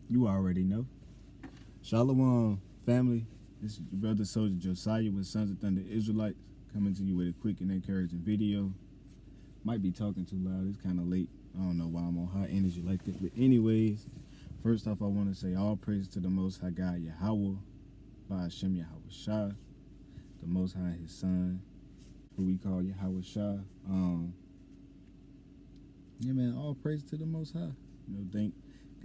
You already know. Shalom, family. This is your brother Soldier Josiah with Sons of Thunder Israelites coming to you with a quick and encouraging video. Might be talking too loud. It's kind of late. I don't know why I'm on high energy like that. But anyways, first off, I want to say all praise to the Most High God Yahweh, by Hashem Yahweh Shah, the Most High, His Son, who we call Yahweh Shah. Yeah, man. All praise to the Most High.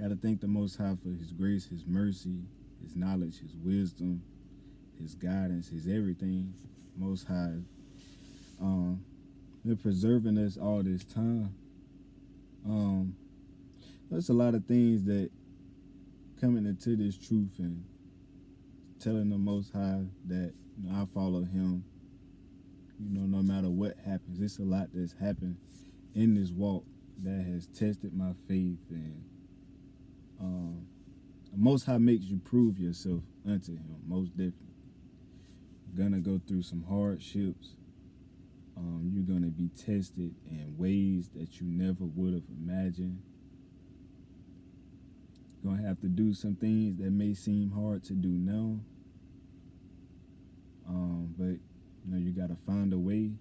Gotta thank the Most High for His grace, His mercy, His knowledge, His wisdom, His guidance, His everything. Most High, been preserving us all this time. There's a lot of things that coming into this truth and telling the Most High that I follow Him. No matter what happens, it's a lot that's happened in this walk that has tested my faith, and the Most High makes you prove yourself unto Him, most definitely. You're gonna go through some hardships. You're gonna be tested in ways that you never would have imagined. You're gonna have to do some things that may seem hard to do now. But you gotta find a way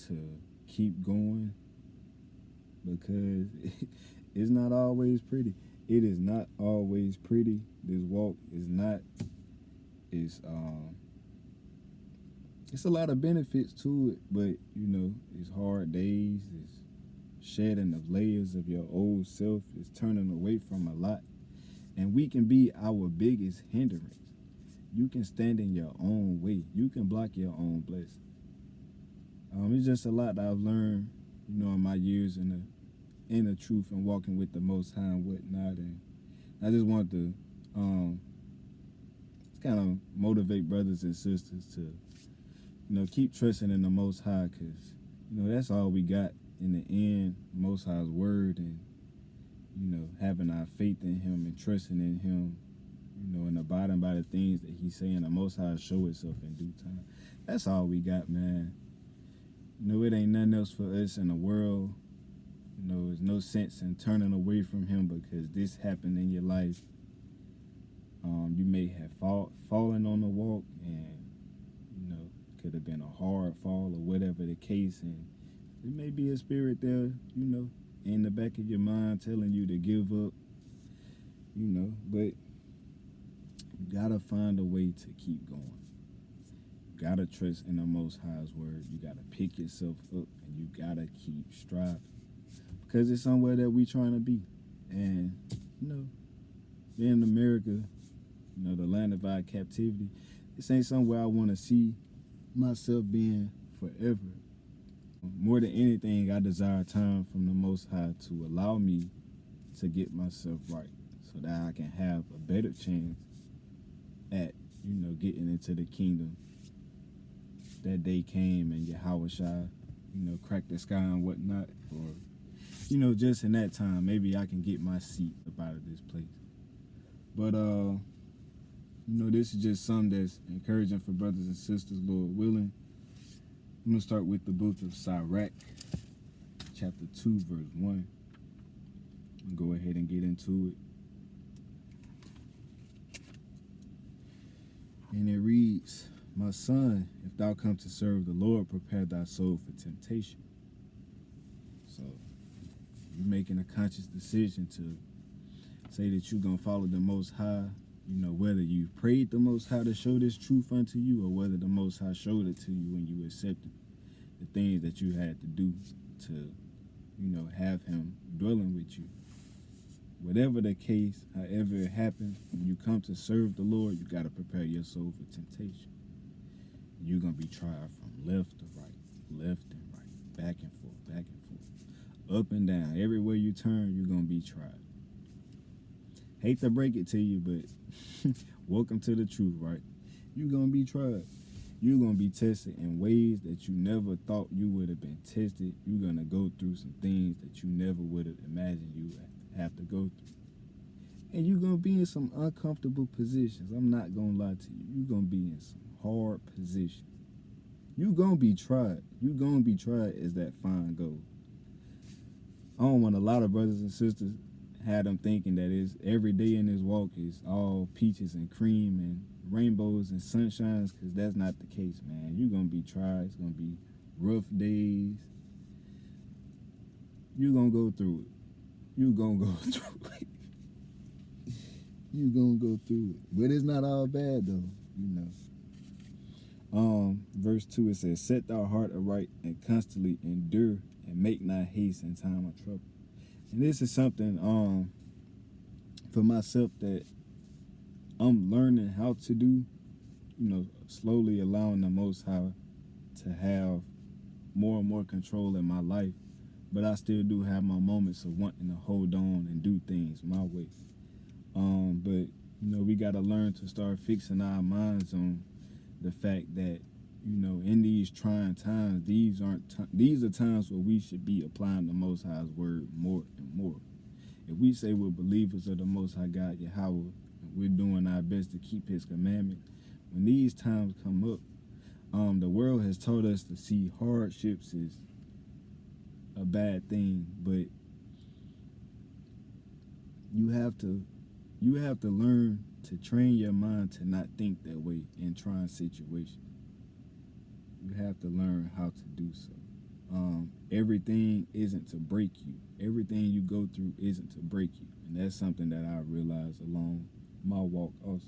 to keep going, because it's not always pretty. It is not always pretty. This walk is not. It's a lot of benefits to it, but it's hard days. It's shedding of layers of your old self. It's turning away from a lot, and we can be our biggest hindrance. You can stand in your own way. You can block your own blessing. It's just a lot that I've learned, in my years in the truth and walking with the Most High and whatnot. And I just want to kind of motivate brothers and sisters to, keep trusting in the Most High, because, that's all we got in the end, Most High's word, and, having our faith in Him and trusting in Him, and abiding by the things that He's saying. The Most High show itself in due time. That's all we got, man. It ain't nothing else for us in the world. There's no sense in turning away from Him, because this happened in your life. You may have fallen on the walk, and could have been a hard fall or whatever the case, and there may be a spirit there, in the back of your mind telling you to give up, but you gotta find a way to keep going. You gotta trust in the Most High's word. You gotta pick yourself up, and you gotta keep striving, because it's somewhere that we trying to be. And being in America, the land of our captivity, this ain't somewhere I want to see myself being forever. More than anything, I desire time from the Most High to allow me to get myself right, so that I can have a better chance at getting into the kingdom. That day came and Yahweh Shai cracked the sky and whatnot, or just in that time maybe I can get my seat up out of this place. But this is just something that's encouraging for brothers and sisters, Lord willing. I'm going to start with the book of Sirach, chapter 2, verse 1. I'll go ahead and get into it. And it reads, "My son, if thou come to serve the Lord, prepare thy soul for temptation." So you're making a conscious decision to say that you're going to follow the Most High. Whether you prayed the Most High to show this truth unto you, or whether the Most High showed it to you when you accepted the things that you had to do to, have Him dwelling with you. Whatever the case, however it happens, when you come to serve the Lord, you got to prepare your soul for temptation. You're going to be tried from left to right, left and right, back and forth, up and down. Everywhere you turn, you're going to be tried. Hate to break it to you, but welcome to the truth, right? You're going to be tried. You're going to be tested in ways that you never thought you would have been tested. You're going to go through some things that you never would have imagined you would have to go through. And you're going to be in some uncomfortable positions. I'm not going to lie to you. You're going to be in some hard positions. You're going to be tried. You're going to be tried as that fine gold. I don't want a lot of brothers and sisters had them thinking that it's every day in this walk is all peaches and cream and rainbows and sunshines, because that's not the case, man. You're gonna be tried. It's gonna be rough days. You're gonna go through it. You're gonna go through it. You're gonna go through it. But it's not all bad though, you know. Verse 2, it says, set thy heart aright and constantly endure and make not haste in time of trouble. And this is something for myself that I'm learning how to do, you know, slowly allowing the Most High to have more and more control in my life. But I still do have my moments of wanting to hold on and do things my way. But, you know, we got to learn to start fixing our minds on the fact that, you know, in these trying times, these are times where we should be applying the Most High's word more and more. If we say we're believers of the Most High God, Yahweh, we're doing our best to keep His commandment. When these times come up, the world has taught us to see hardships as a bad thing, but you have to learn to train your mind to not think that way in trying situations. You have to learn how to do so. Everything isn't to break you. Everything you go through isn't to break you. And that's something that I realized along my walk also.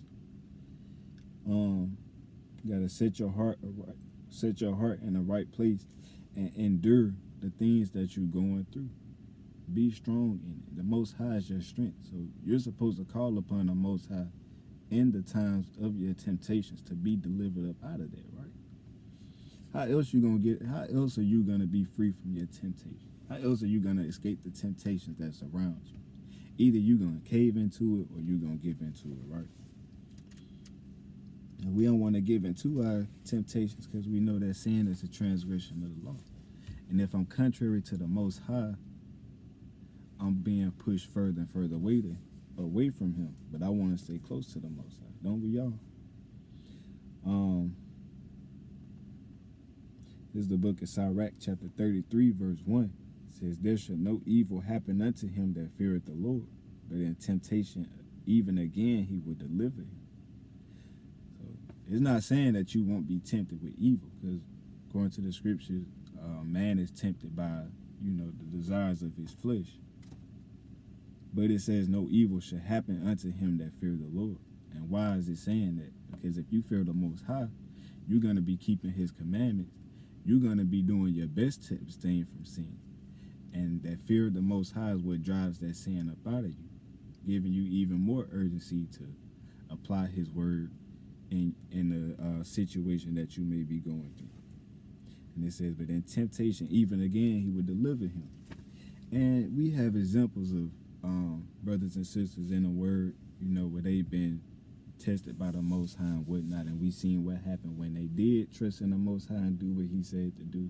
You gotta set your heart in the right place and endure the things that you're going through. Be strong in it. The Most High is your strength. So you're supposed to call upon the Most High in the times of your temptations to be delivered up out of that, right? How else are you gonna be free from your temptation? How else are you gonna escape the temptations that surround you? Either you're gonna cave into it or you're gonna give into it, right? And we don't want to give into our temptations because we know that sin is a transgression of the law. And if I'm contrary to the Most High, I'm being pushed further and further away from Him. But I want to stay close to the Most High. Don't we all? This is the book of Sirach, chapter 33, verse 1. It says, there shall no evil happen unto him that feareth the Lord, but in temptation, even again, He will deliver him. So it's not saying that you won't be tempted with evil, because according to the scriptures, man is tempted by, you know, the desires of his flesh. But it says no evil shall happen unto him that fear the Lord. And why is it saying that? Because if you fear the Most High, you're going to be keeping His commandments. You're going to be doing your best to abstain from sin. And that fear of the Most High is what drives that sin up out of you, giving you even more urgency to apply His word in a situation that you may be going through. And it says, but in temptation, even again, He would deliver him. And we have examples of brothers and sisters in the word, you know, where they've been tested by the Most High and whatnot, and we seen what happened when they did trust in the Most High and do what He said to do,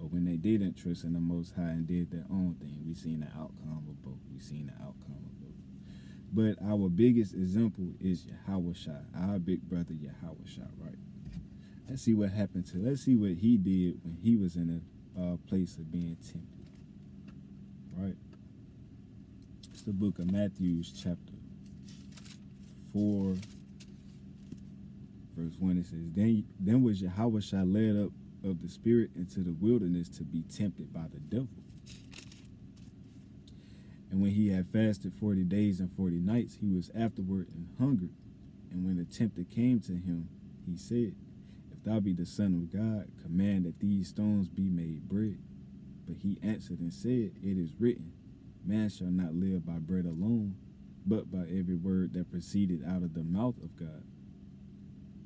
or when they didn't trust in the Most High and did their own thing. We seen the outcome of both. But our biggest example is Yahushua, our big brother Yahushua, right? Let's see what He did when He was in a place of being tempted, right? It's the book of Matthew, chapter 4, verse 1. It says, then was Yahushua led up of the Spirit into the wilderness to be tempted by the devil. And when He had fasted 40 days and 40 nights, He was afterward and hungered. And when the tempter came to Him, He said, if thou be the Son of God, command that these stones be made bread. But He answered and said, it is written, man shall not live by bread alone, but by every word that proceeded out of the mouth of God.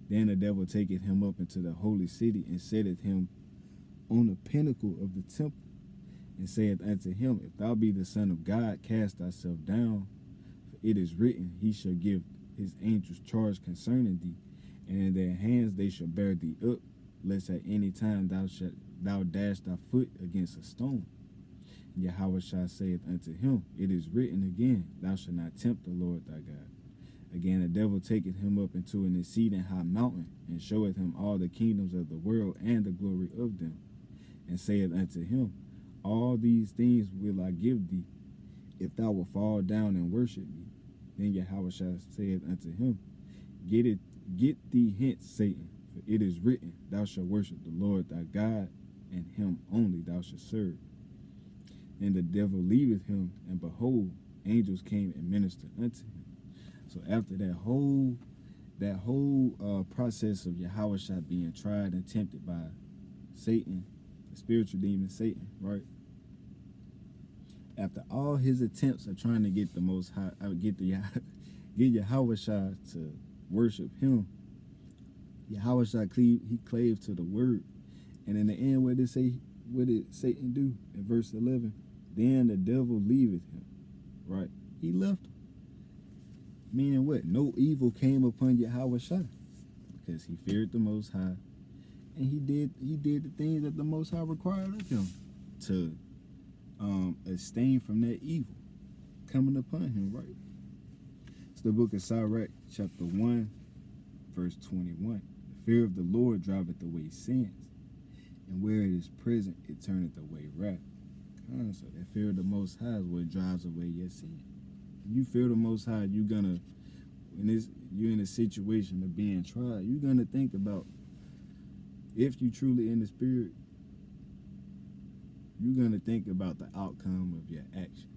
Then the devil taketh him up into the holy city, and setteth him on the pinnacle of the temple, and saith unto him, if thou be the Son of God, cast thyself down, for it is written, He shall give His angels charge concerning thee, and in their hands they shall bear thee up, lest at any time thou dash thy foot against a stone. And Yahushua saith unto him, it is written again, thou shalt not tempt the Lord thy God. Again, the devil taketh him up into an exceeding high mountain, and showeth him all the kingdoms of the world and the glory of them, and saith unto him, all these things will I give thee, if thou wilt fall down and worship me, then Yahweh said unto him, get thee hence, Satan, for it is written, thou shalt worship the Lord thy God, and him only thou shalt serve. And the devil leaveth him, and behold, angels came and ministered unto him. So after that whole process of Yahweh being tried and tempted by Satan, the spiritual demon Satan, right? After all his attempts of trying to get the Most High, get Yahweh to worship him, Yahweh he clave to the word. And in the end, what did Satan do in verse 11? Then the devil leaveth him, right? He left him. Meaning what? No evil came upon Yahweh because he feared the Most High, and he did the things that the Most High required of him to abstain from that evil coming upon him, right? It's the book of Sirach, chapter 1, verse 21. The fear of the Lord driveth away sins, and where it is present, it turneth away wrath. So that fear of the Most High is what drives away your sin. When you fear the Most High, when you're in a situation of being tried, you're gonna think about, if you truly in the spirit, you're gonna think about the outcome of your action.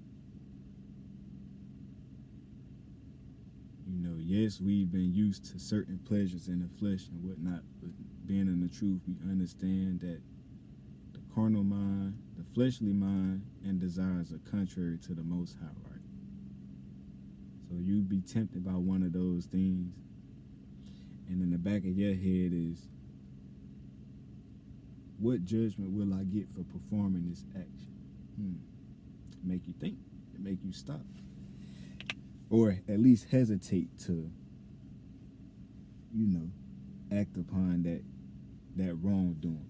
You know, yes, we've been used to certain pleasures in the flesh and whatnot, but being in the truth, we understand that the carnal mind, the fleshly mind, and desires are contrary to the Most High, right? So you be tempted by one of those things, and in the back of your head is, what judgment will I get for performing this action? Make you think. It make you stop. Or at least hesitate to, act upon that wrongdoing.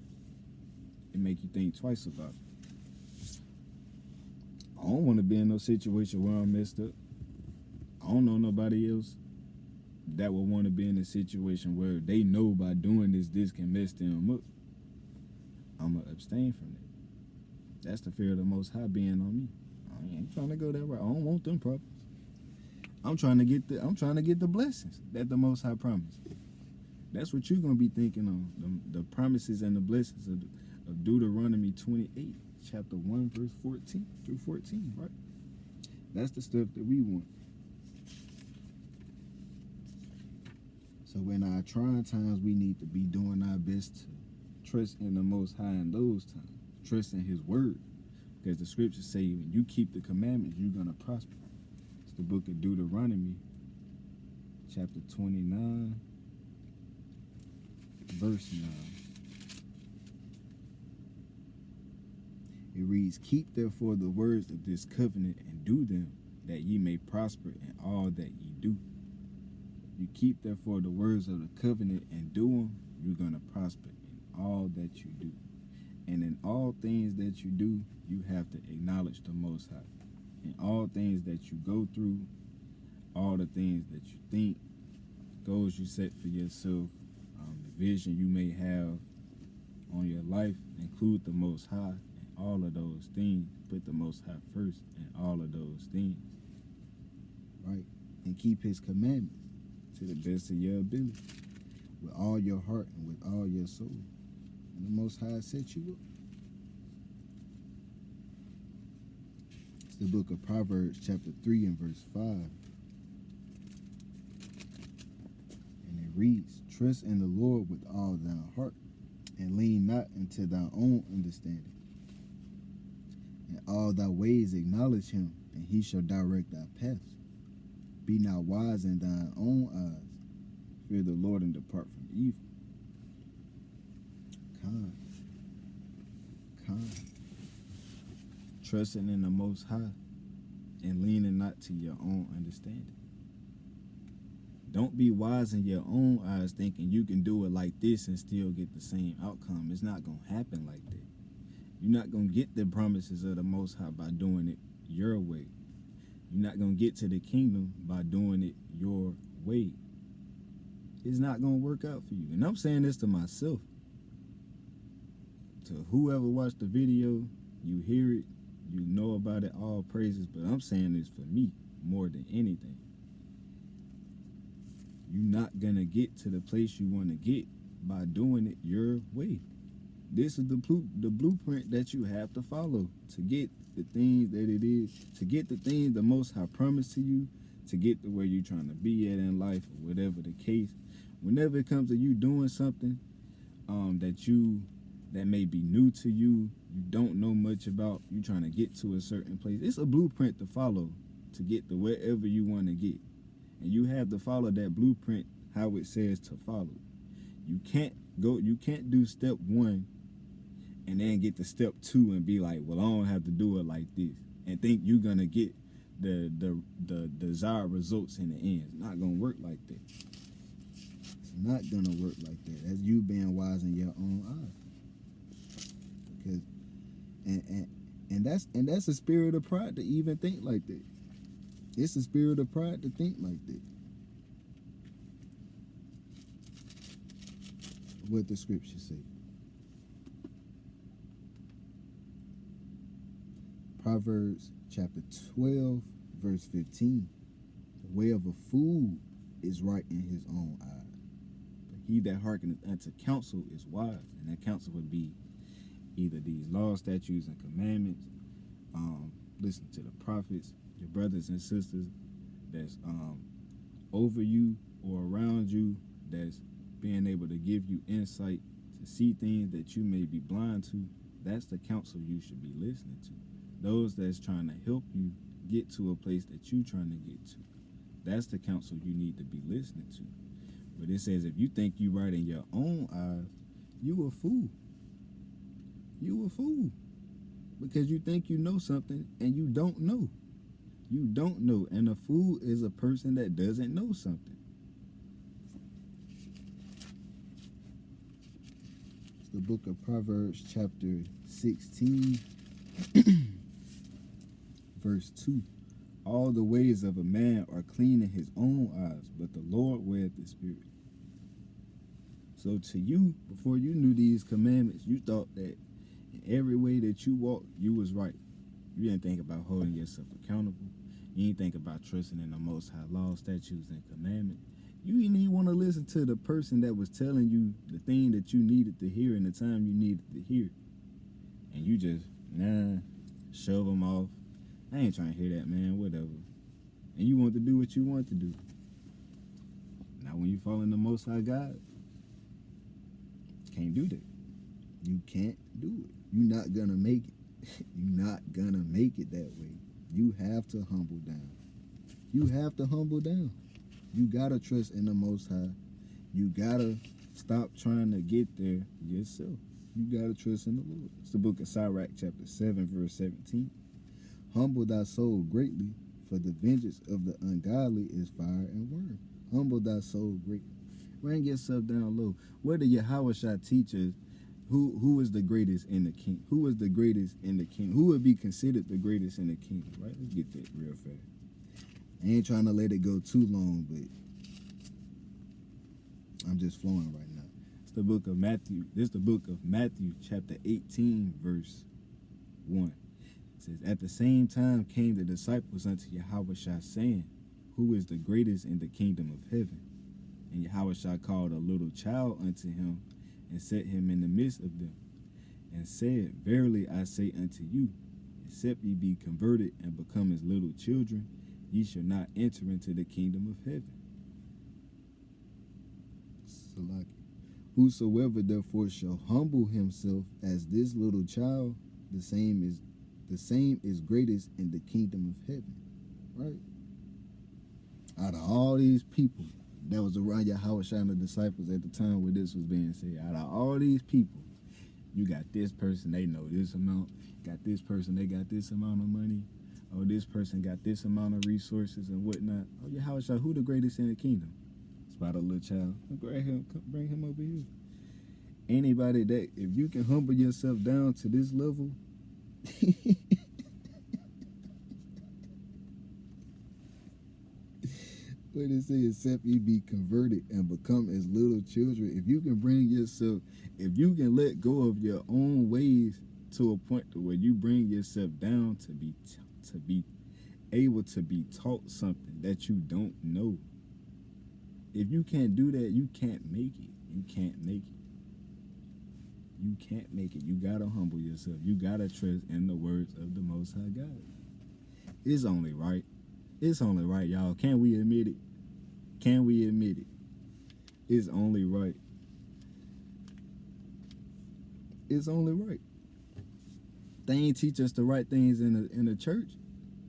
It make you think twice about it. I don't want to be in no situation where I'm messed up. I don't know nobody else that would want to be in a situation where they know by doing this can mess them up. I'm going to abstain from that. That's the fear of the Most High being on me. I ain't trying to go that way. I don't want them problems. I'm trying to get the blessings that the Most High promised. That's what you're going to be thinking on, the promises and the blessings of Deuteronomy 28, chapter 1, verse 14 through 14, right? That's the stuff that we want. So in our trying times, we need to be doing our best to trust in the Most High in those times. Trust in His word. Because the scriptures say when you keep the commandments, you're going to prosper. It's the book of Deuteronomy, chapter 29, verse 9. It reads, keep therefore the words of this covenant and do them, that ye may prosper in all that ye do. You keep therefore the words of the covenant and do them, you're going to prosper in all that you do. And in all things that you do, you have to acknowledge the Most High. In all things that you go through, all the things that you think, goals you set for yourself, the vision you may have on your life, include the Most High in all of those things. Put the Most High first in all of those things, right? And keep His commandments to the best of your ability, with all your heart and with all your soul. And the Most High set you up. It's the book of Proverbs, chapter 3 and verse 5. And it reads, trust in the Lord with all thy heart, and lean not into thy own understanding. In all thy ways acknowledge Him, and He shall direct thy paths. Be not wise in thine own eyes. Fear the Lord and depart from evil. Trusting in the Most High and leaning not to your own understanding. Don't be wise in your own eyes thinking you can do it like this and still get the same outcome. It's not going to happen like that. You're not going to get the promises of the Most High by doing it your way. You're not going to get to the kingdom by doing it your way. It's not going to work out for you. And I'm saying this to myself. To whoever watched the video, you hear it, You know about it, all praises. But I'm saying this for me more than anything. You're not gonna get to the place you want to get by doing it your way. This is the blueprint that you have to follow to get the things that it is, to get the things the Most High promised to you, to get to where you're trying to be at in life, or whatever the case. Whenever it comes to you doing something that may be new to you, you don't know much about, you trying to get to a certain place. It's a blueprint to follow to get to wherever you want to get. And you have to follow that blueprint how it says to follow. You can't do step 1 and then get to step 2 and be like, well, I don't have to do it like this, and think you're gonna get the desired results in the end. It's not gonna work like that. It's not gonna work like that. That's you being wise in your own eyes. Because and that's a spirit of pride to even think like that. It's a spirit of pride to think like that. What the scripture say. Proverbs chapter 12, verse 15. The way of a fool is right in his own eye, but he that hearkeneth unto counsel is wise. And that counsel would be either these laws, statutes, and commandments. Listen to the prophets, your brothers and sisters that's over you or around you, that's being able to give you insight to see things that you may be blind to. That's the counsel you should be listening to. Those that's trying to help you get to a place that you're trying to get to. That's the counsel you need to be listening to. But it says if you think you right in your own eyes, you a fool. You a fool. Because you think you know something and you don't know. You don't know. And a fool is a person that doesn't know something. It's the book of Proverbs chapter 16, verse 2. All the ways of a man are clean in his own eyes, but the Lord weighteth the spirit. So to you, before you knew these commandments, you thought that in every way that you walked, you was right. You didn't think about holding yourself accountable. You didn't think about trusting in the Most High law, statutes, and commandments. You didn't even want to listen to the person that was telling you the thing that you needed to hear in the time you needed to hear. And you just, shove them off. I ain't trying to hear that, man, whatever. And you want to do what you want to do. Now, when you fall in the Most High God, can't do that. You can't do it. You're not going to make it. You're not going to make it that way. You have to humble down. You have to humble down. You got to trust in the Most High. You got to stop trying to get there yourself. You got to trust in the Lord. It's the book of Sirach, chapter 7, verse 17. Humble thy soul greatly, for the vengeance of the ungodly is fire and worm. Humble thy soul greatly. Bring yourself down low. Where did Yahushua teach us who is the greatest in the king? Who is the greatest in the king? Who would be considered the greatest in the kingdom, right? Let's get that real fast. I ain't trying to let it go too long, but I'm just flowing right now. It's the book of Matthew. This is the book of Matthew, chapter 18, verse 1. It says, at the same time came the disciples unto Yahushua, saying, who is the greatest in the kingdom of heaven? And Yahushua called a little child unto him, and set him in the midst of them, and said, verily I say unto you, except ye be converted and become as little children, ye shall not enter into the kingdom of heaven. Salaki. Whosoever therefore shall humble himself as this little child, the same is greatest in the kingdom of heaven. Right? Out of all these people that was around Yahushua and the disciples at the time where this was being said, out of all these people, you got this person, they know this amount, got this person, they got this amount of money, oh, this person got this amount of resources and whatnot. Oh, Yahushua, who the greatest in the kingdom? It's about a little child. Bring him over here. Anybody that, if you can humble yourself down to this level, what it says, except ye be converted and become as little children. If you can bring yourself, if you can let go of your own ways to a point to where you bring yourself down to be able to be taught something that you don't know. If you can't do that, you can't make it. You can't make it. You can't make it. You gotta humble yourself. You gotta trust in the words of the Most High God. It's only right. It's only right, y'all. Can we admit it? Can we admit it? It's only right. It's only right. They ain't teach us the right things in the church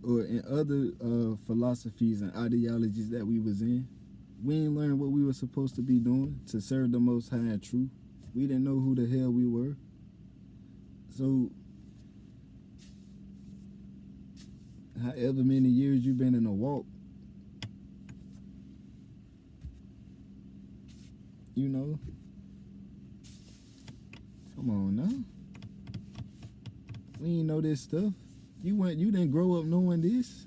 or in other philosophies and ideologies that we was in. We ain't learned what we were supposed to be doing to serve the Most High in truth. We didn't know who the hell we were. So, however many years you've been in a walk, you know, come on now. We ain't know this stuff. You didn't grow up knowing this.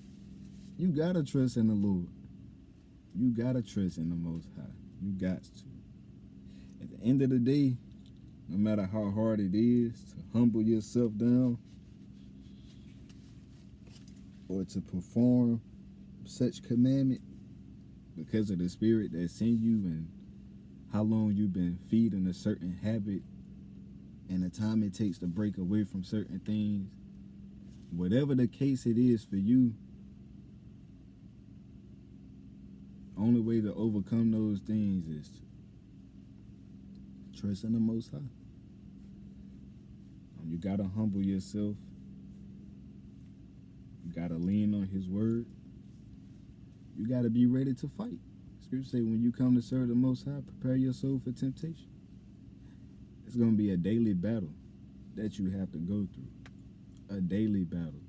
You gotta trust in the Lord. You gotta trust in the Most High. You got to. At the end of the day, no matter how hard it is to humble yourself down or to perform such commandment because of the spirit that's in you and how long you've been feeding a certain habit and the time it takes to break away from certain things, whatever the case it is for you, only way to overcome those things is to trust in the Most High. You gotta humble yourself. You gotta lean on His word. You gotta be ready to fight. Scripture say, when you come to serve the Most High, prepare your soul for temptation. It's gonna be a daily battle that you have to go through. A daily battle.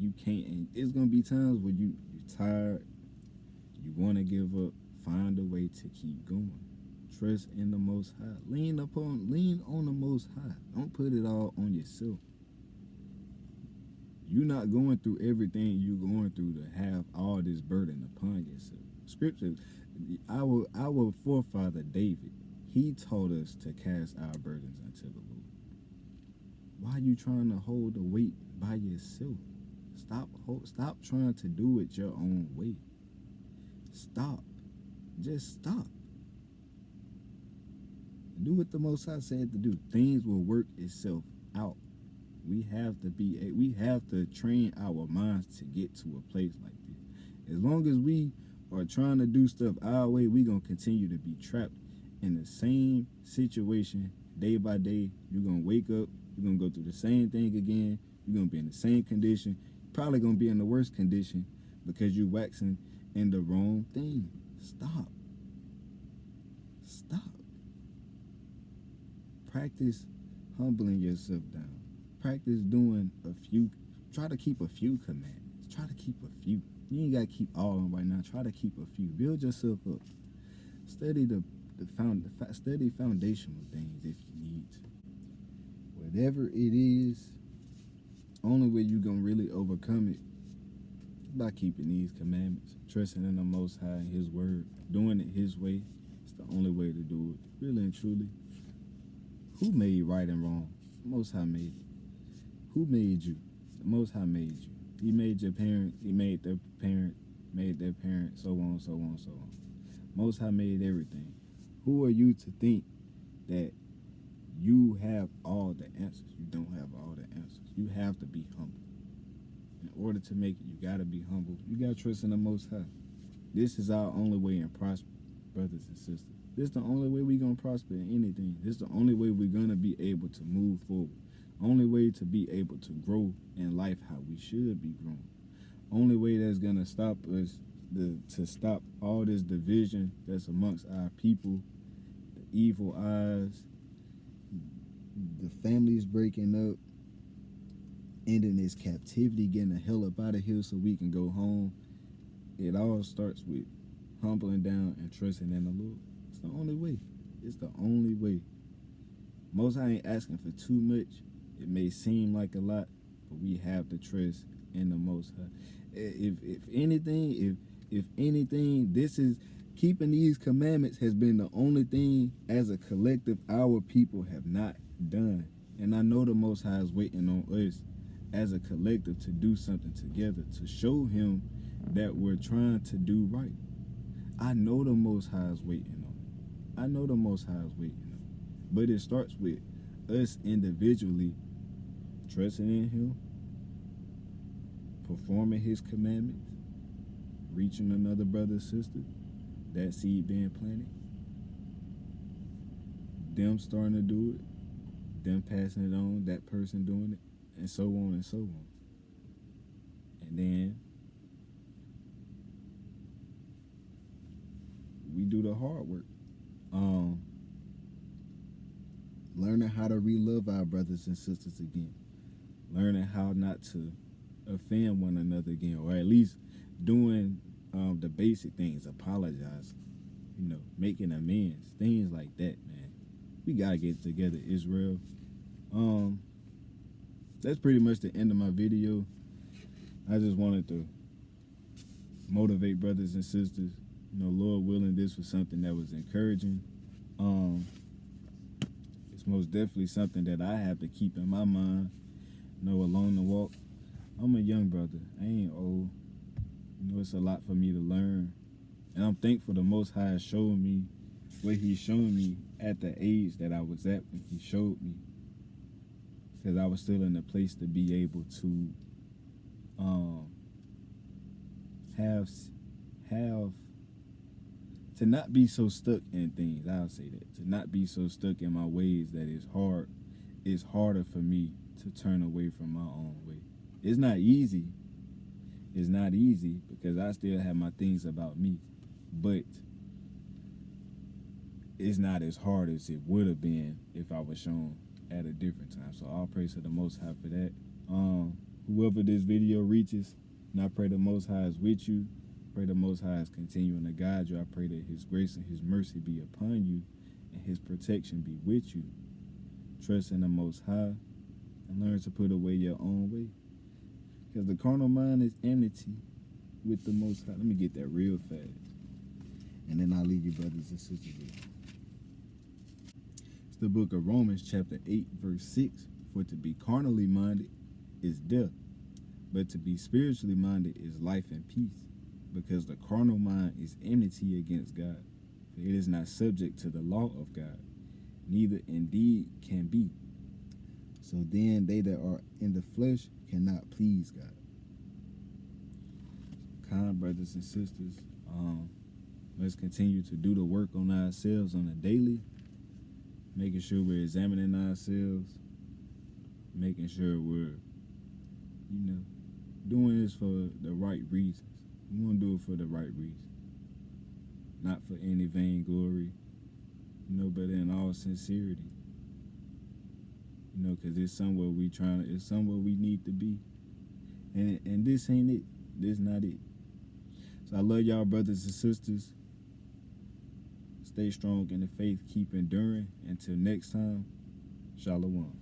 You can't. And it's gonna be times where you're tired. You want to give up. Find a way to keep going. Trust in the Most High. Lean on the Most High. Don't put it all on yourself. You're not going through everything you're going through to have all this burden upon yourself. Scripture, our forefather David, he taught us to cast our burdens unto the Lord. Why are you trying to hold the weight by yourself? Stop trying to do it your own way. Stop. Just stop. Do what the Most High said to do. Things will work itself out. We have to train our minds to get to a place like this. As long as we are trying to do stuff our way, we're going to continue to be trapped in the same situation day by day. You're going to wake up. You're going to go through the same thing again. You're going to be in the same condition. Probably going to be in the worst condition because you're waxing in the wrong thing. Stop. Stop. Practice humbling yourself down. Practice doing try to keep a few commandments. Try to keep a few. You ain't got to keep all of them right now. Try to keep a few. Build yourself up. Study study foundational things if you need to. Whatever it is, only way you're going to really overcome it is by keeping these commandments, trusting in the Most High, His word, doing it His way. It's the only way to do it. Really and truly. Who made right and wrong? The Most High made it. Who made you? The Most High made you. He made your parent. He made their parent. Made their parent. So on, so on, so on. Most High made everything. Who are you to think that you have all the answers? You don't have all the answers. You have to be humble. In order to make it, you got to be humble. You got to trust in the Most High. This is our only way in prosper, brothers and sisters. This is the only way we're going to prosper in anything. This is the only way we're going to be able to move forward. Only way to be able to grow in life how we should be growing. Only way that's going to stop us, to stop all this division that's amongst our people, the evil eyes, the families breaking up, ending this captivity, getting the hell up out of here so we can go home. It all starts with humbling down and trusting in the Lord. It's the only way. It's the only way. Most High ain't asking for too much. It may seem like a lot, but we have to trust in the Most High. If anything, this is keeping these commandments has been the only thing as a collective our people have not done And I know the Most High is waiting on us as a collective to do something together, to show him that we're trying to do right. I know the Most High is waiting on it. I know the Most High is waiting on it. But it starts with us individually trusting in him, performing his commandments, reaching another brother or sister, that seed being planted, them starting to do it, them passing it on, that person doing it, and so on and so on. And then we do the hard work. Learning how to re-love our brothers and sisters again. Learning how not to offend one another again, or at least doing the basic things, apologizing, making amends, things like that, man. We gotta get together, Israel. That's pretty much the end of my video. I just wanted to motivate brothers and sisters. Lord willing, this was something that was encouraging. It's most definitely something that I have to keep in my mind, along the walk. I'm a young brother. I ain't old. It's a lot for me to learn. And I'm thankful the Most High showed me what he's shown me at the age that I was at when he showed me. Because I was still in a place to be able to to not be so stuck in things. I'll say that. To not be so stuck in my ways that it's harder for me to turn away from my own way. It's not easy. It's not easy because I still have my things about me. But it's not as hard as it would have been if I was shown at a different time. So all praise to the Most High for that. Whoever this video reaches, and I pray the Most High is with you. Pray the Most High is continuing to guide you. I pray that his grace and his mercy be upon you and his protection be with you. Trust in the Most High and learn to put away your own way. Because the carnal mind is enmity with the Most High. Let me get that real fast. And then I'll leave you brothers and sisters with. It's the book of Romans chapter 8 verse 6. For to be carnally minded is death, but to be spiritually minded is life and peace. Because the carnal mind is enmity against God, for it is not subject to the law of God, neither indeed can be. So then they that are in the flesh cannot please God. Kind brothers and sisters, let's continue to do the work on ourselves on a daily, making sure we're examining ourselves, making sure we're, doing this for the right reasons. We want to do it for the right reason, not for any vainglory, but in all sincerity. Because it's somewhere it's somewhere we need to be. And this ain't it. This not it. So I love y'all, brothers and sisters. Stay strong in the faith. Keep enduring. Until next time, Shalom.